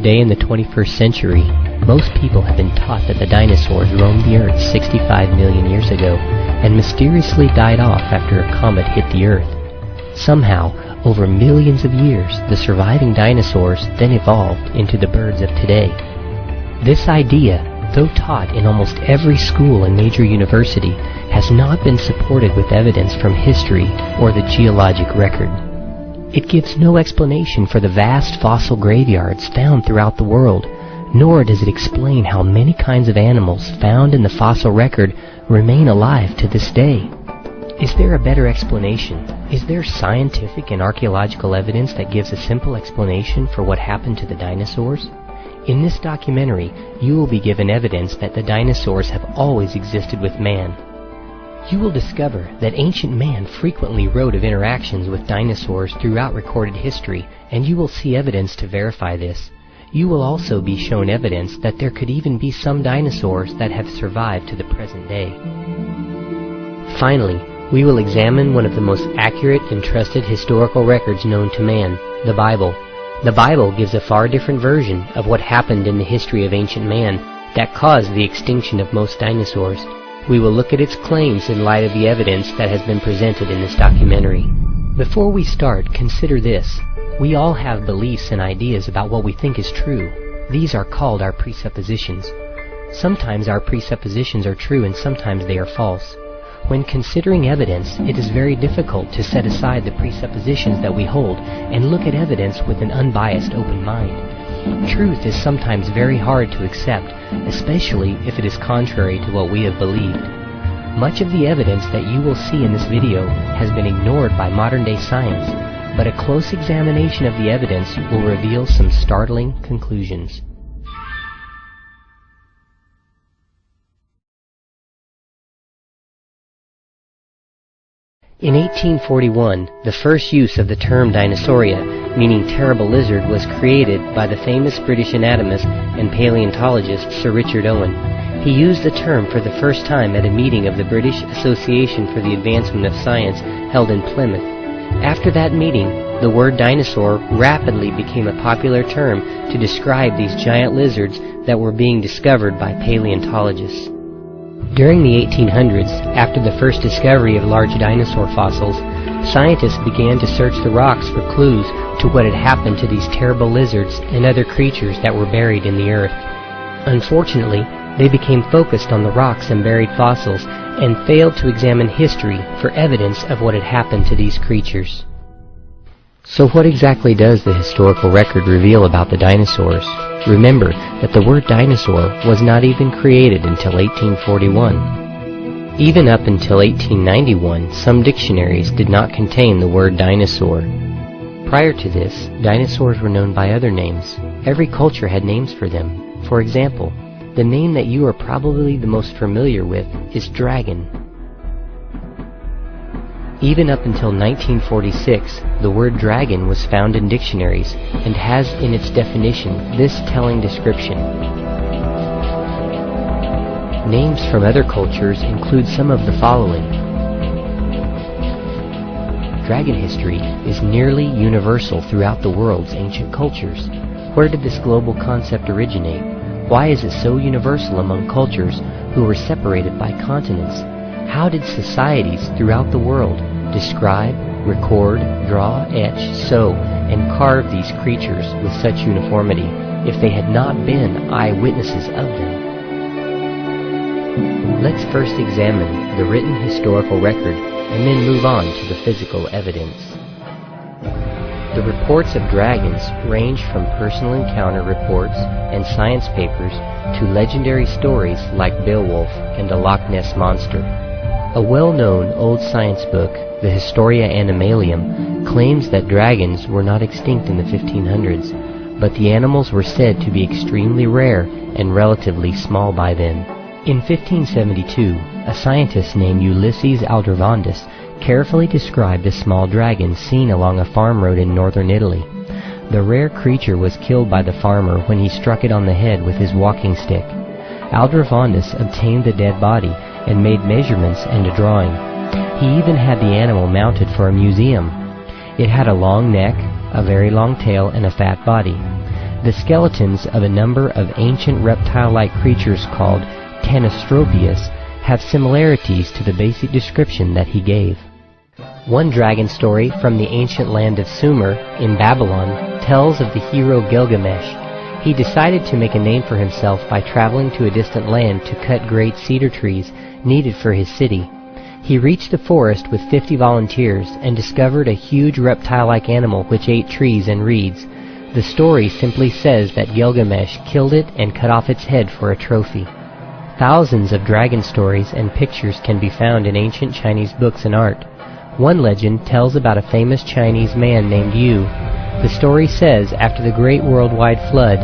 Today in the 21st century, most people have been taught that the dinosaurs roamed the Earth 65 million years ago and mysteriously died off after a comet hit the Earth. Somehow, over millions of years, the surviving dinosaurs then evolved into the birds of today. This idea, though taught in almost every school and major university, has not been supported with evidence from history or the geologic record. It gives no explanation for the vast fossil graveyards found throughout the world, nor does it explain how many kinds of animals found in the fossil record remain alive to this day. Is there a better explanation? Is there scientific and archaeological evidence that gives a simple explanation for what happened to the dinosaurs? In this documentary, you will be given evidence that the dinosaurs have always existed with man. You will discover that ancient man frequently wrote of interactions with dinosaurs throughout recorded history, and you will see evidence to verify this. You will also be shown evidence that there could even be some dinosaurs that have survived to the present day. Finally, we will examine one of the most accurate and trusted historical records known to man, the Bible. The Bible gives a far different version of what happened in the history of ancient man that caused the extinction of most dinosaurs. We will look at its claims in light of the evidence that has been presented in this documentary. Before we start, consider this. We all have beliefs and ideas about what we think is true. These are called our presuppositions. Sometimes our presuppositions are true and sometimes they are false. When considering evidence, it is very difficult to set aside the presuppositions that we hold and look at evidence with an unbiased open mind. Truth is sometimes very hard to accept, especially if it is contrary to what we have believed. Much of the evidence that you will see in this video has been ignored by modern-day science, but a close examination of the evidence will reveal some startling conclusions. In 1841, the first use of the term Dinosauria, meaning terrible lizard, was created by the famous British anatomist and paleontologist Sir Richard Owen. He used the term for the first time at a meeting of the British Association for the Advancement of Science held in Plymouth. After that meeting, the word dinosaur rapidly became a popular term to describe these giant lizards that were being discovered by paleontologists. During the 1800s, after the first discovery of large dinosaur fossils, scientists began to search the rocks for clues to what had happened to these terrible lizards and other creatures that were buried in the earth. Unfortunately, they became focused on the rocks and buried fossils and failed to examine history for evidence of what had happened to these creatures. So what exactly does the historical record reveal about the dinosaurs? Remember that the word dinosaur was not even created until 1841. Even up until 1891, some dictionaries did not contain the word dinosaur. Prior to this, dinosaurs were known by other names. Every culture had names for them. For example, the name that you are probably the most familiar with is dragon. Even up until 1946, the word dragon was found in dictionaries and has in its definition this telling description. Names from other cultures include some of the following. Dragon history is nearly universal throughout the world's ancient cultures. Where did this global concept originate? Why is it so universal among cultures who were separated by continents? How did societies throughout the world describe, record, draw, etch, sew, and carve these creatures with such uniformity if they had not been eyewitnesses of them? Let's first examine the written historical record and then move on to the physical evidence. The reports of dragons range from personal encounter reports and science papers to legendary stories like Beowulf and the Loch Ness Monster. A well-known old science book, the Historia Animalium, claims that dragons were not extinct in the 1500s, but the animals were said to be extremely rare and relatively small by then. In 1572, a scientist named Ulysses Aldrovandus carefully described a small dragon seen along a farm road in northern Italy. The rare creature was killed by the farmer when he struck it on the head with his walking stick. Aldrovandus obtained the dead body and made measurements and a drawing. He even had the animal mounted for a museum. It had a long neck, a very long tail, and a fat body. The skeletons of a number of ancient reptile-like creatures called Tanystropius have similarities to the basic description that he gave. One dragon story from the ancient land of Sumer in Babylon tells of the hero Gilgamesh. He decided to make a name for himself by traveling to a distant land to cut great cedar trees needed for his city. He reached the forest with 50 volunteers and discovered a huge reptile-like animal which ate trees and reeds. The story simply says that Gilgamesh killed it and cut off its head for a trophy. Thousands of dragon stories and pictures can be found in ancient Chinese books and art. One legend tells about a famous Chinese man named Yu. The story says after the great worldwide flood,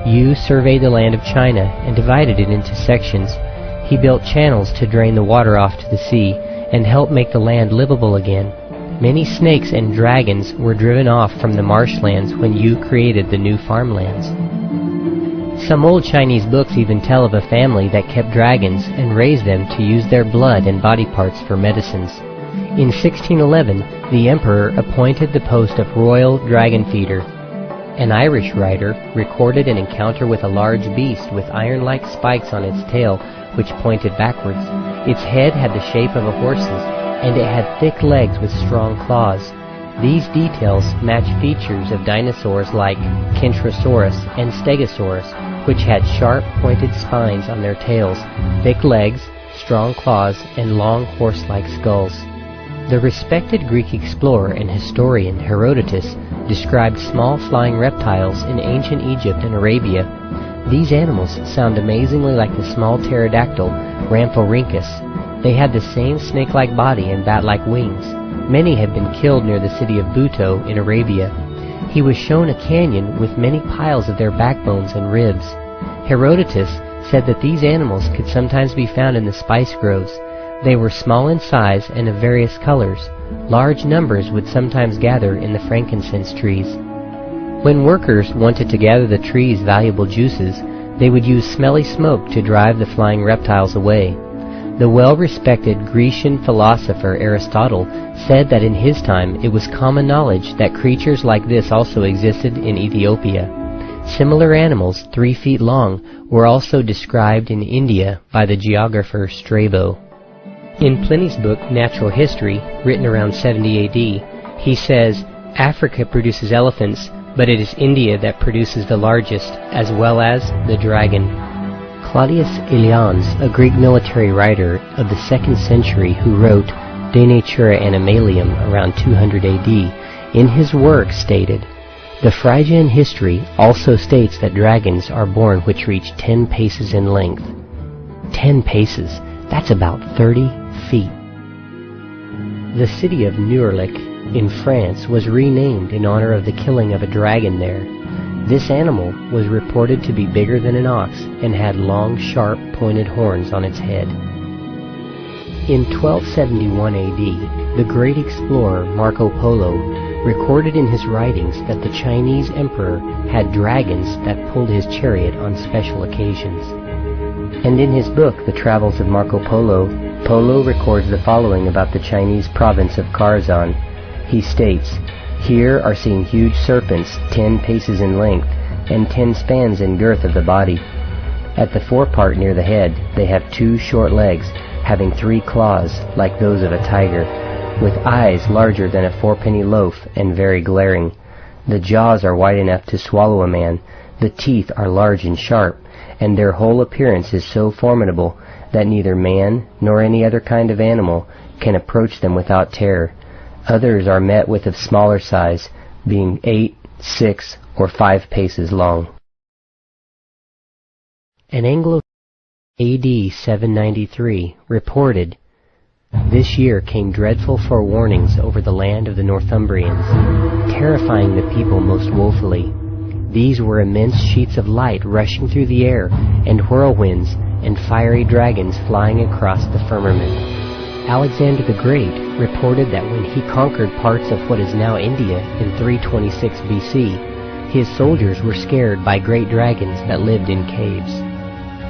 Yu surveyed the land of China and divided it into sections. He built channels to drain the water off to the sea and help make the land livable again. Many snakes and dragons were driven off from the marshlands when Yu created the new farmlands. Some old Chinese books even tell of a family that kept dragons and raised them to use their blood and body parts for medicines. In 1611, the emperor appointed the post of royal dragon feeder. An Irish writer recorded an encounter with a large beast with iron-like spikes on its tail which pointed backwards. Its head had the shape of a horse's, and it had thick legs with strong claws. These details match features of dinosaurs like Kentrosaurus and Stegosaurus, which had sharp, pointed spines on their tails, thick legs, strong claws, and long horse-like skulls. The respected Greek explorer and historian Herodotus described small flying reptiles in ancient Egypt and Arabia. These animals sound amazingly like the small pterodactyl Rhamphorhynchus. They had the same snake-like body and bat-like wings. Many had been killed near the city of Buto in Arabia. He was shown a canyon with many piles of their backbones and ribs. Herodotus said that these animals could sometimes be found in the spice groves. They were small in size and of various colors. Large numbers would sometimes gather in the frankincense trees. When workers wanted to gather the tree's valuable juices, they would use smelly smoke to drive the flying reptiles away. The well-respected Grecian philosopher Aristotle said that in his time it was common knowledge that creatures like this also existed in Ethiopia. Similar animals, 3 feet long, were also described in India by the geographer Strabo. In Pliny's book Natural History, written around 70 AD, he says, "Africa produces elephants, but it is India that produces the largest, as well as the dragon." Claudius Aelians, a Greek military writer of the 2nd century who wrote De Natura Animalium around 200 AD, in his work stated, "The Phrygian history also states that dragons are born which reach 10 paces in length." 10 paces, that's about 30 feet. The city of Neurlic in France was renamed in honor of the killing of a dragon there. This animal was reported to be bigger than an ox and had long, sharp, pointed horns on its head. In 1271 AD, the great explorer Marco Polo recorded in his writings that the Chinese emperor had dragons that pulled his chariot on special occasions. And in his book, The Travels of Marco Polo, Polo records the following about the Chinese province of Kharazan. He states, "Here are seen huge serpents 10 paces in length and 10 spans in girth of the body. At the forepart near the head they have 2 short legs, having 3 claws like those of a tiger, with eyes larger than a 4-penny loaf and very glaring. The jaws are wide enough to swallow a man, the teeth are large and sharp, and their whole appearance is so formidable that neither man nor any other kind of animal can approach them without terror. Others are met with of smaller size, being 8, 6, or 5 paces long." An Anglo AD 793 reported, "This year came dreadful forewarnings over the land of the Northumbrians, terrifying the people most woefully. These were immense sheets of light rushing through the air, and whirlwinds, and fiery dragons flying across the firmament. Alexander the Great reported that when he conquered parts of what is now India in 326 BC, his soldiers were scared by great dragons that lived in caves.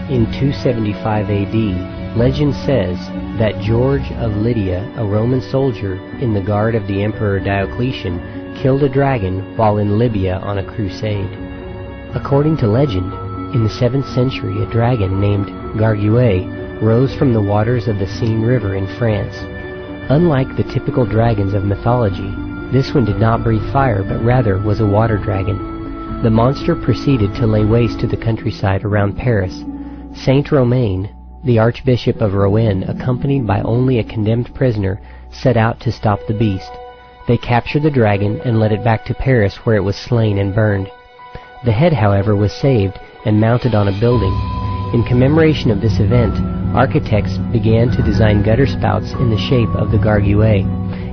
In 275 AD, legend says that George of Lydia, a Roman soldier in the guard of the Emperor Diocletian, killed a dragon while in Libya on a crusade. According to legend, in the 7th century a dragon named Garguet rose from the waters of the Seine River in France. Unlike the typical dragons of mythology, this one did not breathe fire but rather was a water dragon. The monster proceeded to lay waste to the countryside around Paris. Saint Romain, the Archbishop of Rouen, accompanied by only a condemned prisoner, set out to stop the beast. They captured the dragon and led it back to Paris, where it was slain and burned. The head, however, was saved and mounted on a building. In commemoration of this event, architects began to design gutter spouts in the shape of the Garguet,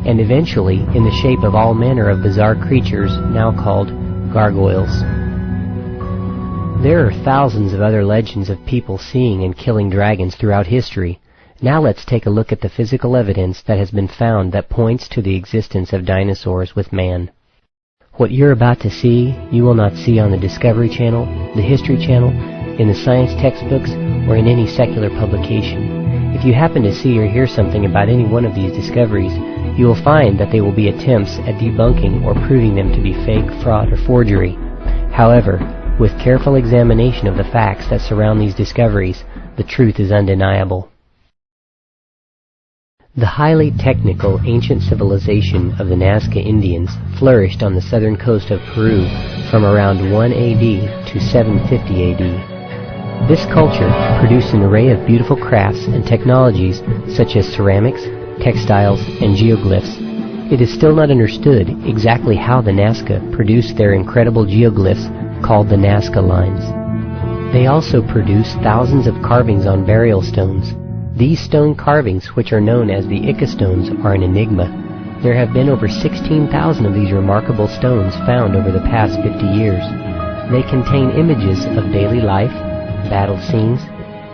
and eventually in the shape of all manner of bizarre creatures now called gargoyles. There are thousands of other legends of people seeing and killing dragons throughout history. Now let's take a look at the physical evidence that has been found that points to the existence of dinosaurs with man. What you're about to see, you will not see on the Discovery Channel, the History Channel, in the science textbooks, or in any secular publication. If you happen to see or hear something about any one of these discoveries, you will find that they will be attempts at debunking or proving them to be fake, fraud, or forgery. However, with careful examination of the facts that surround these discoveries, the truth is undeniable. The highly technical ancient civilization of the Nazca Indians flourished on the southern coast of Peru from around 1 AD to 750 AD. This culture produced an array of beautiful crafts and technologies such as ceramics, textiles, and geoglyphs. It is still not understood exactly how the Nazca produced their incredible geoglyphs called the Nazca lines. They also produced thousands of carvings on burial stones. These stone carvings, which are known as the Ica stones, are an enigma. There have been over 16,000 of these remarkable stones found over the past 50 years. They contain images of daily life, battle scenes,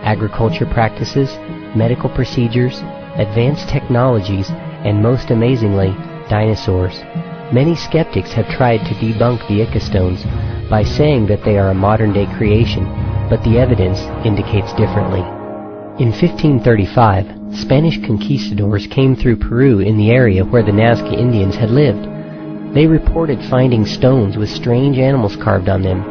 agriculture practices, medical procedures, advanced technologies, and most amazingly, dinosaurs. Many skeptics have tried to debunk the Ica stones by saying that they are a modern-day creation, but the evidence indicates differently. In 1535, Spanish conquistadors came through Peru in the area where the Nazca Indians had lived. They reported finding stones with strange animals carved on them.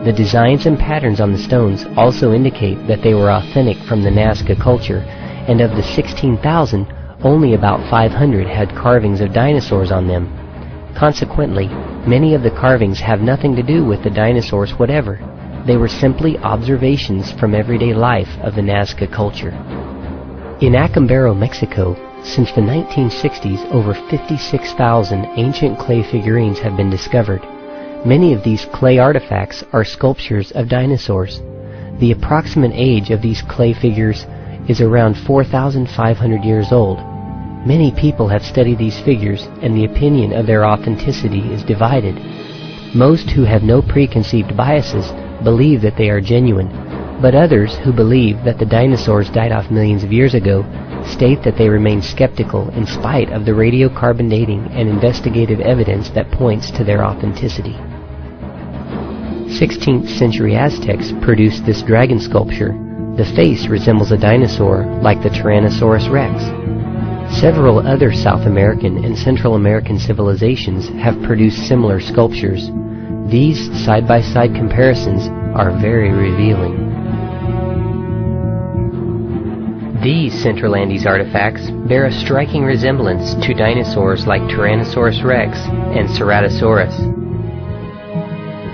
The designs and patterns on the stones also indicate that they were authentic from the Nazca culture, and of the 16,000, only about 500 had carvings of dinosaurs on them. Consequently, many of the carvings have nothing to do with the dinosaurs whatever. They were simply observations from everyday life of the Nazca culture. In Acambaro, Mexico, since the 1960s, over 56,000 ancient clay figurines have been discovered. Many of these clay artifacts are sculptures of dinosaurs. The approximate age of these clay figures is around 4,500 years old. Many people have studied these figures, and the opinion of their authenticity is divided. Most who have no preconceived biases believe that they are genuine, but others who believe that the dinosaurs died off millions of years ago state that they remain skeptical in spite of the radiocarbon dating and investigative evidence that points to their authenticity. 16th century Aztecs produced this dragon sculpture. The face resembles a dinosaur like the Tyrannosaurus rex. Several other South American and Central American civilizations have produced similar sculptures. These side-by-side comparisons are very revealing. These Central Andes artifacts bear a striking resemblance to dinosaurs like Tyrannosaurus rex and Ceratosaurus.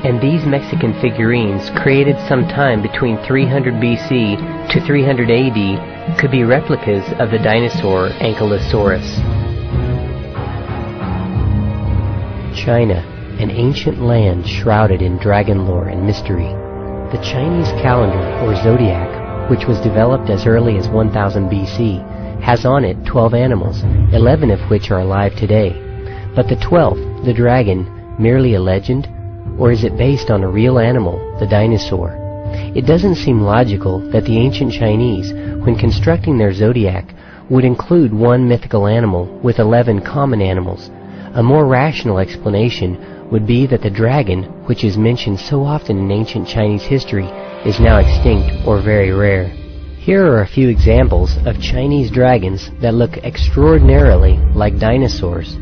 And these Mexican figurines, created sometime between 300 BC to 300 AD, could be replicas of the dinosaur Ankylosaurus. China, an ancient land shrouded in dragon lore and mystery. The Chinese calendar, or zodiac, which was developed as early as 1000 BC, has on it 12 animals, 11 of which are alive today. But the 12th, the dragon, merely a legend? Or is it based on a real animal, the dinosaur? It doesn't seem logical that the ancient Chinese, when constructing their zodiac, would include one mythical animal with 11 common animals. A more rational explanation would be that the dragon, which is mentioned so often in ancient Chinese history, is now extinct or very rare. Here are a few examples of Chinese dragons that look extraordinarily like dinosaurs.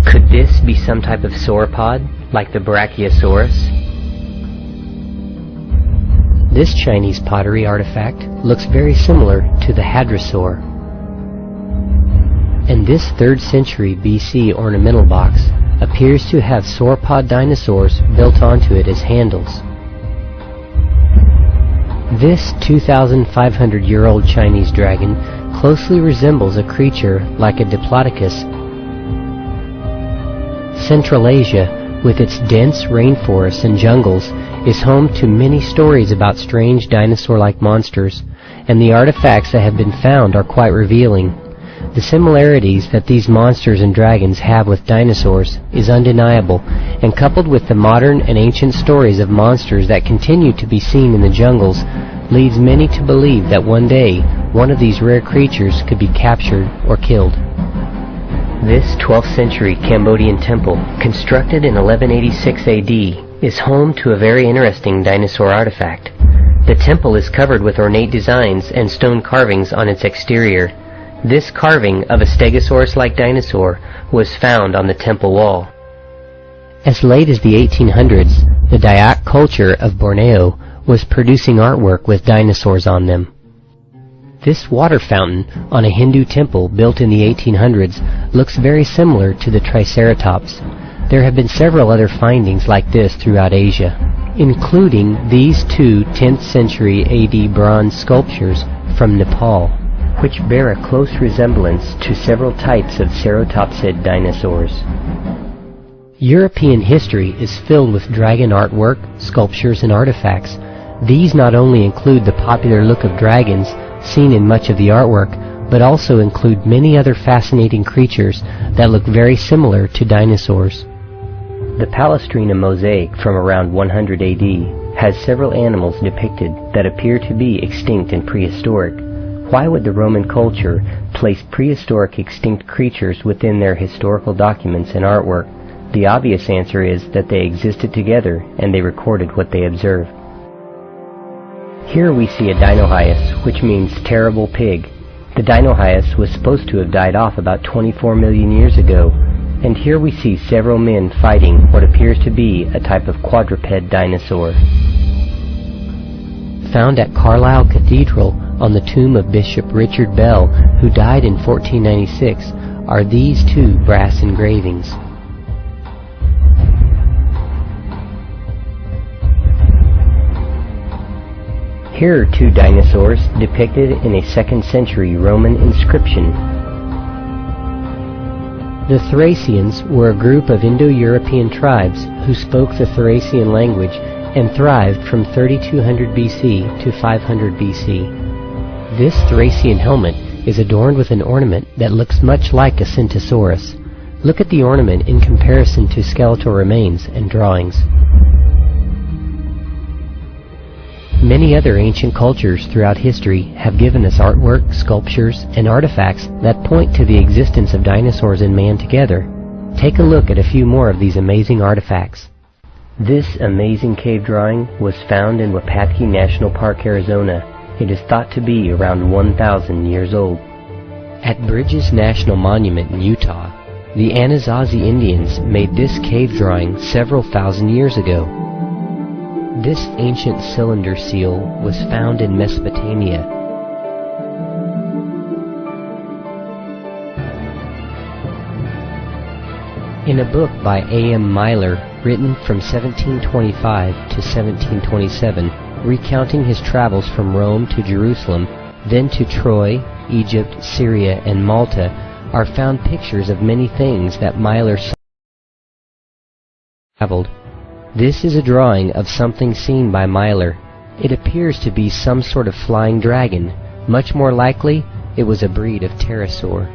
Could this be some type of sauropod, like the Brachiosaurus? This Chinese pottery artifact looks very similar to the hadrosaur. And this 3rd century BC ornamental box appears to have sauropod dinosaurs built onto it as handles. This 2,500-year-old Chinese dragon closely resembles a creature like a diplodocus. Central Asia, with its dense rainforests and jungles, is home to many stories about strange dinosaur-like monsters, and the artifacts that have been found are quite revealing. The similarities that these monsters and dragons have with dinosaurs is undeniable, and coupled with the modern and ancient stories of monsters that continue to be seen in the jungles, leads many to believe that one day one of these rare creatures could be captured or killed. This 12th century Cambodian temple, constructed in 1186 AD, is home to a very interesting dinosaur artifact. The temple is covered with ornate designs and stone carvings on its exterior. This carving of a stegosaurus-like dinosaur was found on the temple wall. As late as the 1800s, the Dayak culture of Borneo was producing artwork with dinosaurs on them. This water fountain on a Hindu temple built in the 1800s looks very similar to the Triceratops. There have been several other findings like this throughout Asia, including these 2 10th century AD bronze sculptures from Nepal, which bear a close resemblance to several types of ceratopsid dinosaurs. European history is filled with dragon artwork, sculptures, and artifacts. These not only include the popular look of dragons seen in much of the artwork, but also include many other fascinating creatures that look very similar to dinosaurs. The Palestrina mosaic from around 100 AD has several animals depicted that appear to be extinct and prehistoric. Why would the Roman culture place prehistoric extinct creatures within their historical documents and artwork? The obvious answer is that they existed together and they recorded what they observed. Here we see a dinohyus, which means terrible pig. The dinohyus was supposed to have died off about 24 million years ago, and here we see several men fighting what appears to be a type of quadruped dinosaur. Found at Carlisle Cathedral on the tomb of Bishop Richard Bell, who died in 1496, are these 2 brass engravings. Here are 2 dinosaurs depicted in a 2nd century Roman inscription. The Thracians were a group of Indo-European tribes who spoke the Thracian language and thrived from 3200 BC to 500 BC. This Thracian helmet is adorned with an ornament that looks much like a Centosaurus. Look at the ornament in comparison to skeletal remains and drawings. Many other ancient cultures throughout history have given us artwork, sculptures, and artifacts that point to the existence of dinosaurs and man together. Take a look at a few more of these amazing artifacts. This amazing cave drawing was found in Wapatki National Park, Arizona. It is thought to be around 1,000 years old. At Bridges National Monument in Utah, the Anasazi Indians made this cave drawing several thousand years ago. This ancient cylinder seal was found in Mesopotamia. In a book by A.M. Myler, written from 1725 to 1727, recounting his travels from Rome to Jerusalem, then to Troy, Egypt, Syria, and Malta, are found pictures of many things that Myler traveled. This is a drawing of something seen by Myler. It appears to be some sort of flying dragon. Much more likely, it was a breed of pterosaur.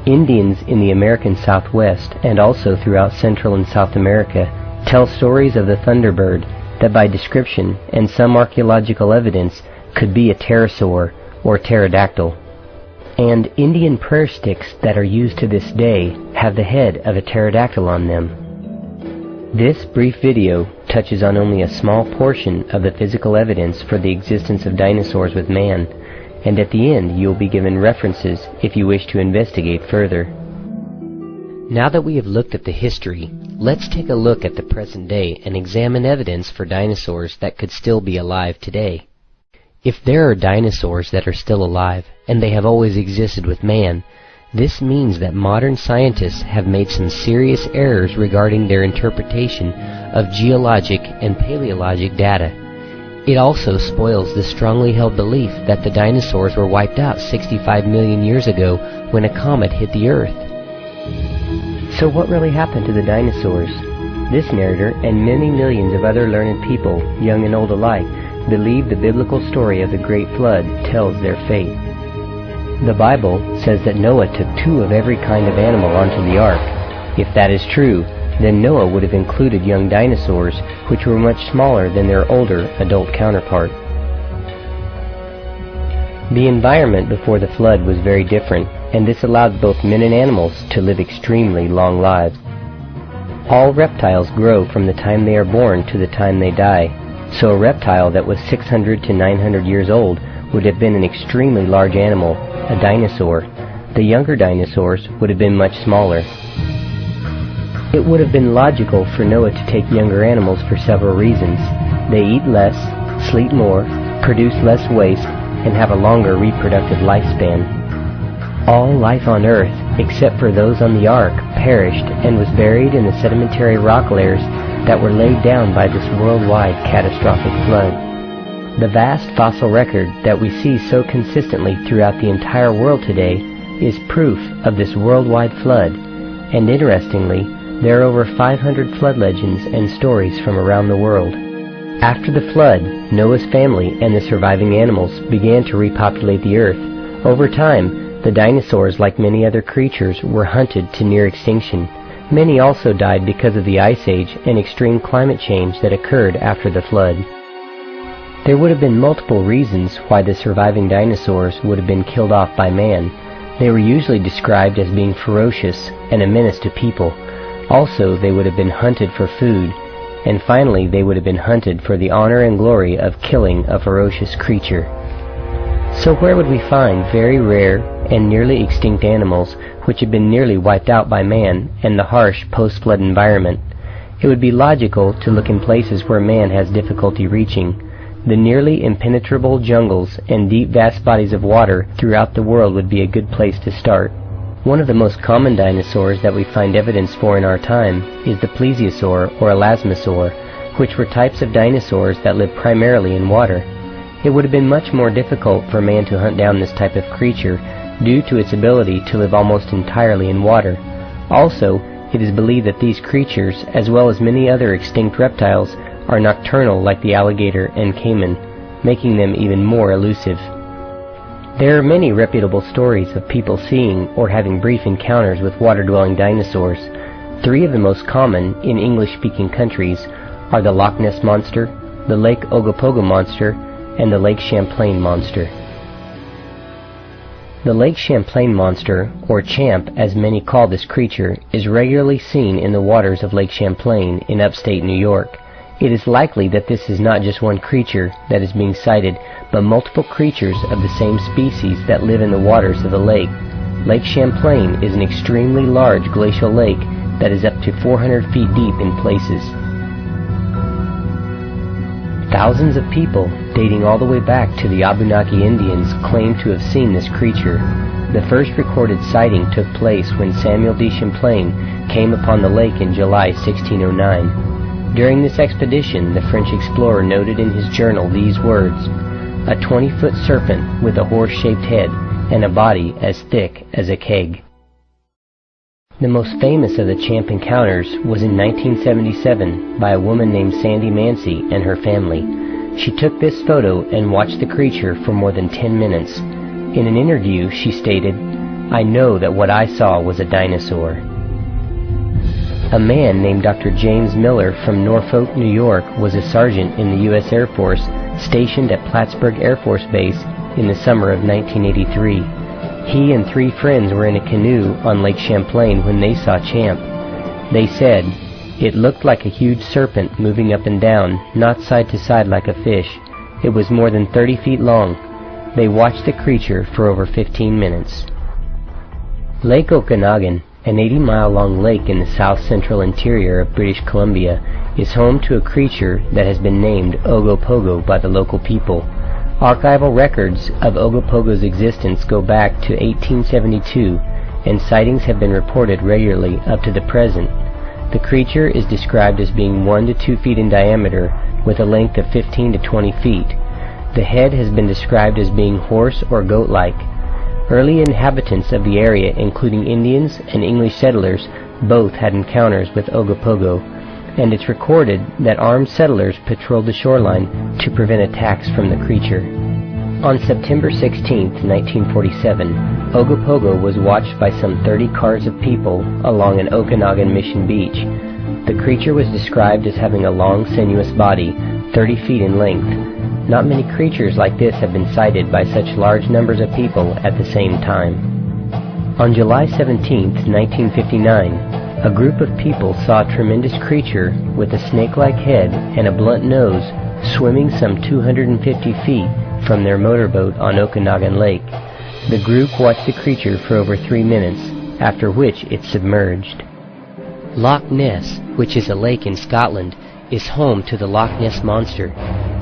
Indians in the American Southwest, and also throughout Central and South America, tell stories of the thunderbird that by description and some archaeological evidence could be a pterosaur or pterodactyl. And Indian prayer sticks that are used to this day have the head of a pterodactyl on them. This brief video touches on only a small portion of the physical evidence for the existence of dinosaurs with man, and at the end you will be given references if you wish to investigate further. Now that we have looked at the history, let's take a look at the present day and examine evidence for dinosaurs that could still be alive today. If there are dinosaurs that are still alive, and they have always existed with man, this means that modern scientists have made some serious errors regarding their interpretation of geologic and paleologic data. It also spoils the strongly held belief that the dinosaurs were wiped out 65 million years ago when a comet hit the Earth. So what really happened to the dinosaurs? This narrator and many millions of other learned people, young and old alike, believe the biblical story of the Great Flood tells their fate. The Bible says that Noah took 2 of every kind of animal onto the ark. If that is true, then Noah would have included young dinosaurs, which were much smaller than their older adult counterpart. The environment before the flood was very different, and this allowed both men and animals to live extremely long lives. All reptiles grow from the time they are born to the time they die, so a reptile that was 600 to 900 years old would have been an extremely large animal, a dinosaur. The younger dinosaurs would have been much smaller. It would have been logical for Noah to take younger animals for several reasons. They eat less, sleep more, produce less waste, and have a longer reproductive lifespan. All life on Earth, except for those on the ark, perished and was buried in the sedimentary rock layers that were laid down by this worldwide catastrophic flood. The vast fossil record that we see so consistently throughout the entire world today is proof of this worldwide flood, and interestingly, there are over 500 flood legends and stories from around the world. After the flood, Noah's family and the surviving animals began to repopulate the earth. Over time, the dinosaurs, like many other creatures, were hunted to near extinction. Many also died because of the Ice Age and extreme climate change that occurred after the flood. There would have been multiple reasons why the surviving dinosaurs would have been killed off by man. They were usually described as being ferocious and a menace to people. Also, they would have been hunted for food. And finally, they would have been hunted for the honor and glory of killing a ferocious creature. So where would we find very rare and nearly extinct animals which had been nearly wiped out by man and the harsh post-flood environment? It would be logical to look in places where man has difficulty reaching. The nearly impenetrable jungles and deep vast bodies of water throughout the world would be a good place to start. One of the most common dinosaurs that we find evidence for in our time is the plesiosaur or elasmosaur, which were types of dinosaurs that lived primarily in water. It would have been much more difficult for man to hunt down this type of creature due to its ability to live almost entirely in water. Also, it is believed that these creatures, as well as many other extinct reptiles, are nocturnal like the alligator and caiman, making them even more elusive. There are many reputable stories of people seeing or having brief encounters with water-dwelling dinosaurs. 3 of the most common in English-speaking countries are the Loch Ness Monster, the Lake Ogopogo Monster, and the Lake Champlain Monster. The Lake Champlain Monster, or Champ as many call this creature, is regularly seen in the waters of Lake Champlain in upstate New York. It is likely that this is not just one creature that is being sighted, but multiple creatures of the same species that live in the waters of the lake. Lake Champlain is an extremely large glacial lake that is up to 400 feet deep in places. Thousands of people, dating all the way back to the Abenaki Indians, claim to have seen this creature. The first recorded sighting took place when Samuel de Champlain came upon the lake in July 1609. During this expedition, the French explorer noted in his journal these words: "A 20-foot serpent with a horse-shaped head and a body as thick as a keg." The most famous of the Champ encounters was in 1977 by a woman named Sandy Mancy and her family. She took this photo and watched the creature for more than 10 minutes. In an interview, she stated, "I know that what I saw was a dinosaur." A man named Dr. James Miller from Norfolk, New York, was a sergeant in the U.S. Air Force stationed at Plattsburgh Air Force Base in the summer of 1983. He and 3 friends were in a canoe on Lake Champlain when they saw Champ. They said, "It looked like a huge serpent moving up and down, not side to side like a fish. It was more than 30 feet long." They watched the creature for over 15 minutes. Lake Okanagan An 80-mile-long lake in the south-central interior of British Columbia is home to a creature that has been named Ogopogo by the local people. Archival records of Ogopogo's existence go back to 1872, and sightings have been reported regularly up to the present. The creature is described as being 1 to 2 feet in diameter, with a length of 15 to 20 feet. The head has been described as being horse or goat-like. Early inhabitants of the area, including Indians and English settlers, both had encounters with Ogopogo, and it's recorded that armed settlers patrolled the shoreline to prevent attacks from the creature. On September 16, 1947, Ogopogo was watched by some 30 cars of people along an Okanagan Mission beach. The creature was described as having a long, sinuous body, 30 feet in length. Not many creatures like this have been sighted by such large numbers of people at the same time. On July 17, 1959, a group of people saw a tremendous creature with a snake-like head and a blunt nose swimming some 250 feet from their motorboat on Okanagan Lake. The group watched the creature for over 3 minutes, after which it submerged. Loch Ness, which is a lake in Scotland, is home to the Loch Ness Monster.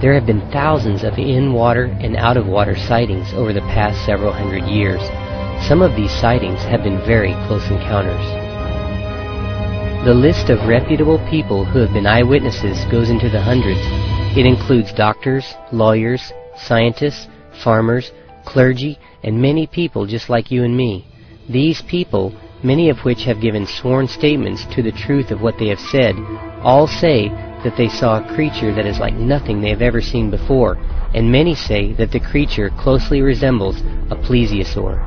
There have been thousands of in-water and out-of-water sightings over the past several hundred years. Some of these sightings have been very close encounters. The list of reputable people who have been eyewitnesses goes into the hundreds. It includes doctors, lawyers, scientists, farmers, clergy, and many people just like you and me. These people, many of which have given sworn statements to the truth of what they have said, all say that they saw a creature that is like nothing they have ever seen before, and many say that the creature closely resembles a plesiosaur.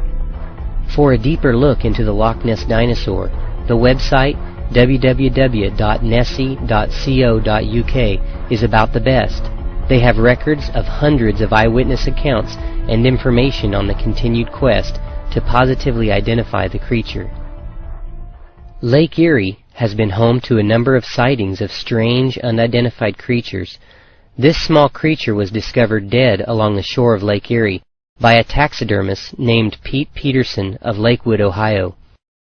For a deeper look into the Loch Ness dinosaur, the website www.nessie.co.uk is about the best. They have records of hundreds of eyewitness accounts and information on the continued quest to positively identify the creature. Lake Erie has been home to a number of sightings of strange, unidentified creatures. This small creature was discovered dead along the shore of Lake Erie by a taxidermist named Pete Peterson of Lakewood, Ohio.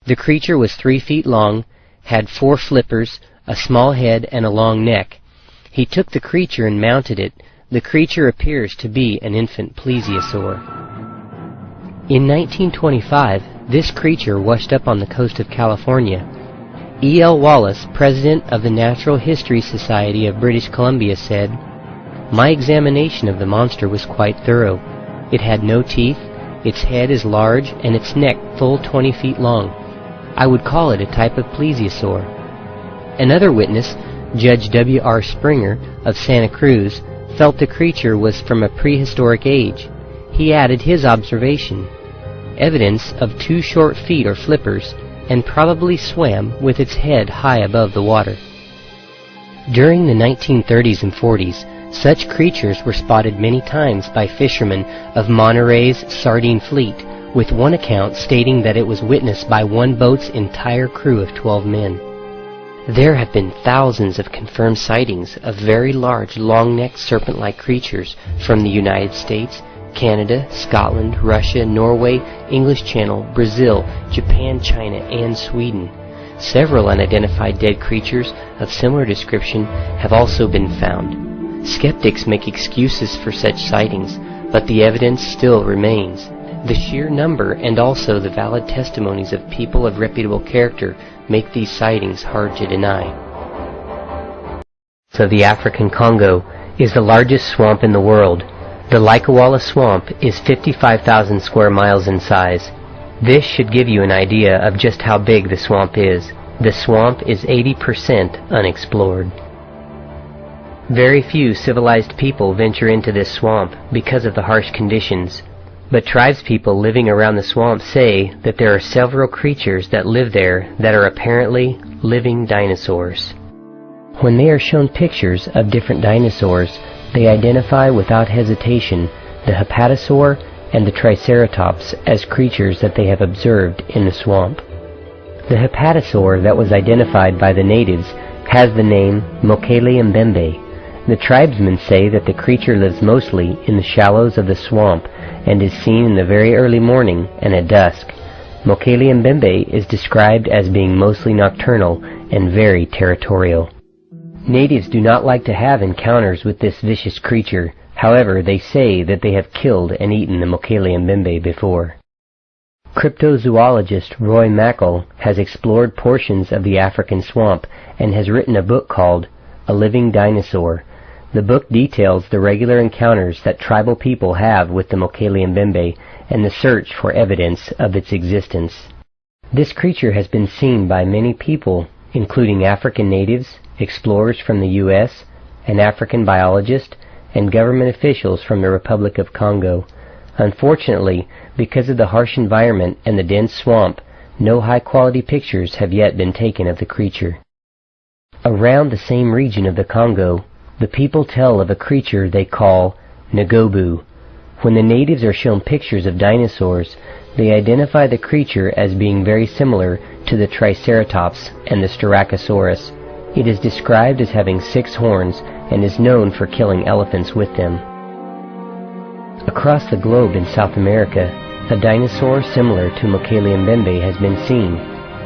The creature was 3 feet long, had 4 flippers, a small head, and a long neck. He took the creature and mounted it. The creature appears to be an infant plesiosaur. In 1925, this creature washed up on the coast of California. E.L. Wallace, president of the Natural History Society of British Columbia, said, "My examination of the monster was quite thorough. It had no teeth, its head is large, and its neck full 20 feet long. I would call it a type of plesiosaur." Another witness, Judge W.R. Springer of Santa Cruz, felt the creature was from a prehistoric age. He added his observation: evidence of 2 short feet or flippers, and probably swam with its head high above the water. During the 1930s and 40s, such creatures were spotted many times by fishermen of Monterey's sardine fleet, with one account stating that it was witnessed by one boat's entire crew of 12 men. There have been thousands of confirmed sightings of very large, long-necked, serpent-like creatures from the United States, Canada, Scotland, Russia, Norway, English Channel, Brazil, Japan, China, and Sweden. Several unidentified dead creatures of similar description have also been found. Skeptics make excuses for such sightings, but the evidence still remains. The sheer number and also the valid testimonies of people of reputable character make these sightings hard to deny. So the African Congo is the largest swamp in the world. The Likawala Swamp is 55,000 square miles in size. This should give you an idea of just how big the swamp is. The swamp is 80% unexplored. Very few civilized people venture into this swamp because of the harsh conditions. But tribespeople living around the swamp say that there are several creatures that live there that are apparently living dinosaurs. When they are shown pictures of different dinosaurs, they identify without hesitation the Hepatosaur and the Triceratops as creatures that they have observed in the swamp. The Hepatosaur that was identified by the natives has the name Mokele Mbembe. The tribesmen say that the creature lives mostly in the shallows of the swamp and is seen in the very early morning and at dusk. Mokele Mbembe is described as being mostly nocturnal and very territorial. Natives do not like to have encounters with this vicious creature. However, they say that they have killed and eaten the Mokele Mbembe before. Cryptozoologist Roy Mackal has explored portions of the African swamp and has written a book called A Living Dinosaur. The book details the regular encounters that tribal people have with the Mokele Mbembe and the search for evidence of its existence. This creature has been seen by many people, including African natives, explorers from the U.S., an African biologist, and government officials from the Republic of Congo. Unfortunately, because of the harsh environment and the dense swamp, no high-quality pictures have yet been taken of the creature. Around the same region of the Congo, the people tell of a creature they call Ngobu. When the natives are shown pictures of dinosaurs, they identify the creature as being very similar to the Triceratops and the Styracosaurus. It is described as having 6 horns and is known for killing elephants with them. Across the globe in South America, a dinosaur similar to Mokele Mbembe has been seen.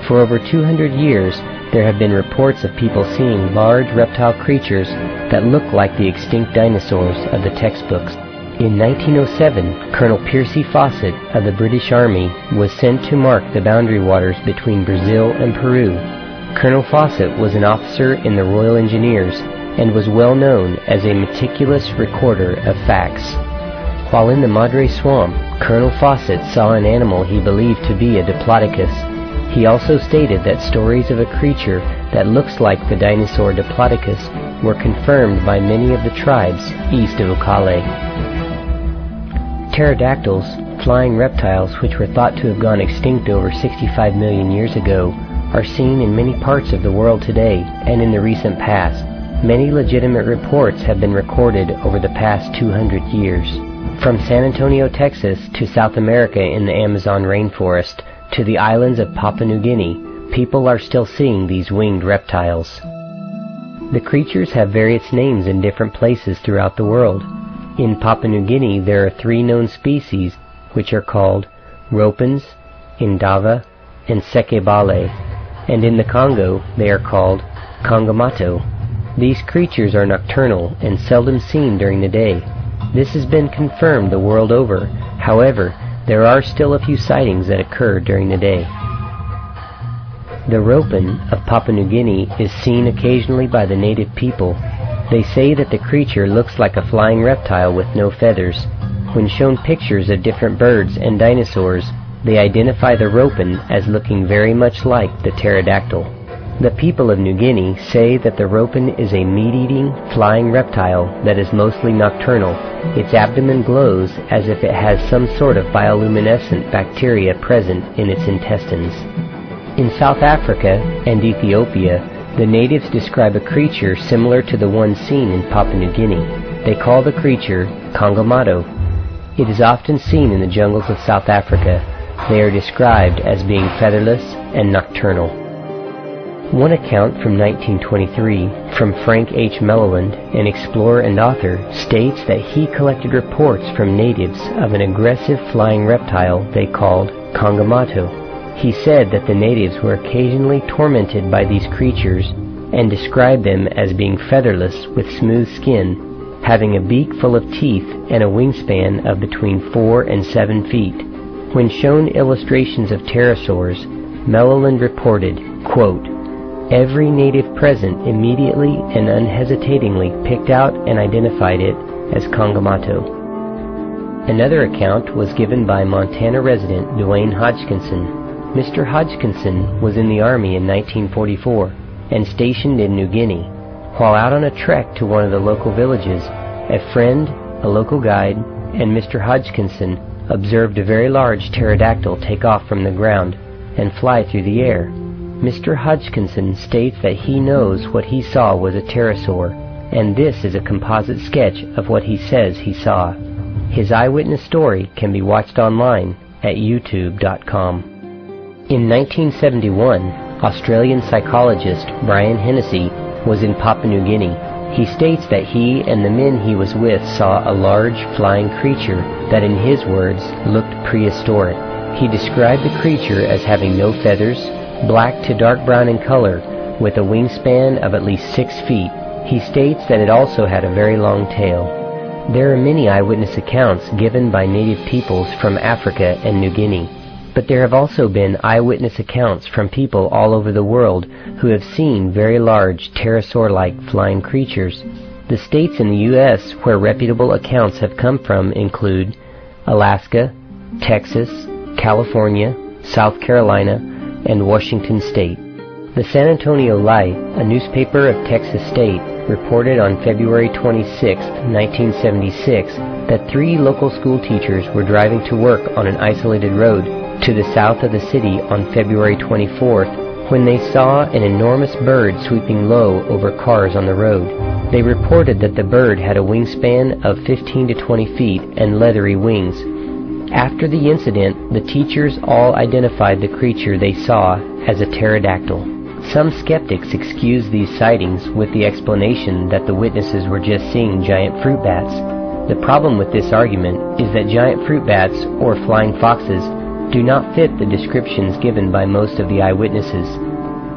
For over 200 years, there have been reports of people seeing large reptile creatures that look like the extinct dinosaurs of the textbooks. In 1907, Colonel Percy Fawcett of the British Army was sent to mark the boundary waters between Brazil and Peru. Colonel Fawcett was an officer in the Royal Engineers and was well known as a meticulous recorder of facts. While in the Madre Swamp, Colonel Fawcett saw an animal he believed to be a Diplodocus. He also stated that stories of a creature that looks like the dinosaur Diplodocus were confirmed by many of the tribes east of Okale. Pterodactyls, flying reptiles which were thought to have gone extinct over 65 million years ago, are seen in many parts of the world today and in the recent past. Many legitimate reports have been recorded over the past 200 years. From San Antonio, Texas, to South America in the Amazon rainforest, to the islands of Papua New Guinea, people are still seeing these winged reptiles. The creatures have various names in different places throughout the world. In Papua New Guinea there are 3 known species, which are called ropens, indava, and sekebale, and in the Congo they are called kangamato. These creatures are nocturnal and seldom seen during the day. This has been confirmed the world over. However, there are still a few sightings that occur during the day. The ropen of Papua New Guinea is seen occasionally by the native people. They say that the creature looks like a flying reptile with no feathers. When shown pictures of different birds and dinosaurs, they identify the ropen as looking very much like the pterodactyl. The people of New Guinea say that the ropen is a meat-eating, flying reptile that is mostly nocturnal. Its abdomen glows as if it has some sort of bioluminescent bacteria present in its intestines. In South Africa and Ethiopia, the natives describe a creature similar to the one seen in Papua New Guinea. They call the creature kangamato. It is often seen in the jungles of South Africa. They are described as being featherless and nocturnal. One account from 1923 from Frank H. Melloland, an explorer and author, states that he collected reports from natives of an aggressive flying reptile they called kangamato. He said that the natives were occasionally tormented by these creatures and described them as being featherless with smooth skin, having a beak full of teeth and a wingspan of between 4 and 7 feet. When shown illustrations of pterosaurs, Melloland reported, quote, "Every native present immediately and unhesitatingly picked out and identified it as kangamato." Another account was given by Montana resident Dwayne Hodgkinson. Mr. Hodgkinson was in the Army in 1944 and stationed in New Guinea. While out on a trek to one of the local villages, a friend, a local guide, and Mr. Hodgkinson observed a very large pterodactyl take off from the ground and fly through the air. Mr. Hodgkinson states that he knows what he saw was a pterosaur, and this is a composite sketch of what he says he saw. His eyewitness story can be watched online at youtube.com. In 1971, Australian psychologist Brian Hennessy was in Papua New Guinea. He states that he and the men he was with saw a large flying creature that in his words looked prehistoric. He described the creature as having no feathers, black to dark brown in color, with a wingspan of at least 6 feet. He states that it also had a very long tail. There are many eyewitness accounts given by native peoples from Africa and New Guinea, but there have also been eyewitness accounts from people all over the world who have seen very large pterosaur-like flying creatures. The states in the U.S. where reputable accounts have come from include Alaska, Texas, California, South Carolina, and Washington State. The San Antonio Light, a newspaper of Texas State, reported on February 26, 1976, that 3 local school teachers were driving to work on an isolated road to the south of the city on February 24th when they saw an enormous bird sweeping low over cars on the road. They reported that the bird had a wingspan of 15 to 20 feet and leathery wings. After the incident, the teachers all identified the creature they saw as a pterodactyl. Some skeptics excuse these sightings with the explanation that the witnesses were just seeing giant fruit bats. The problem with this argument is that giant fruit bats, or flying foxes, do not fit the descriptions given by most of the eyewitnesses.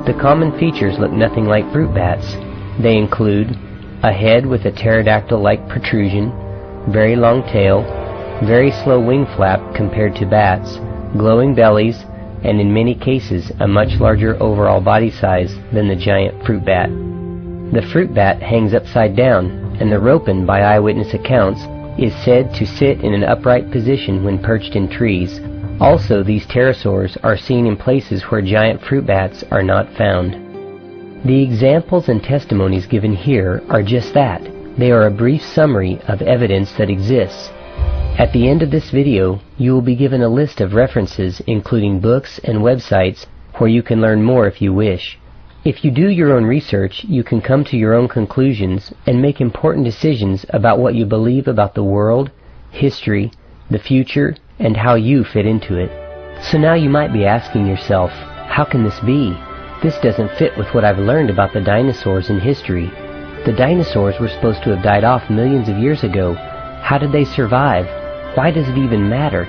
The common features look nothing like fruit bats. They include a head with a pterodactyl-like protrusion, very long tail, very slow wing flap compared to bats, glowing bellies, and in many cases a much larger overall body size than the giant fruit bat. The fruit bat hangs upside down, and the ropin, by eyewitness accounts, is said to sit in an upright position when perched in trees. Also, these pterosaurs are seen in places where giant fruit bats are not found. The examples and testimonies given here are just that. They are a brief summary of evidence that exists. At the end of this video, you will be given a list of references including books and websites where you can learn more if you wish. If you do your own research, you can come to your own conclusions and make important decisions about what you believe about the world, history, the future, and how you fit into it. So now you might be asking yourself, how can this be? This doesn't fit with what I've learned about the dinosaurs in history. The dinosaurs were supposed to have died off millions of years ago. How did they survive? Why does it even matter?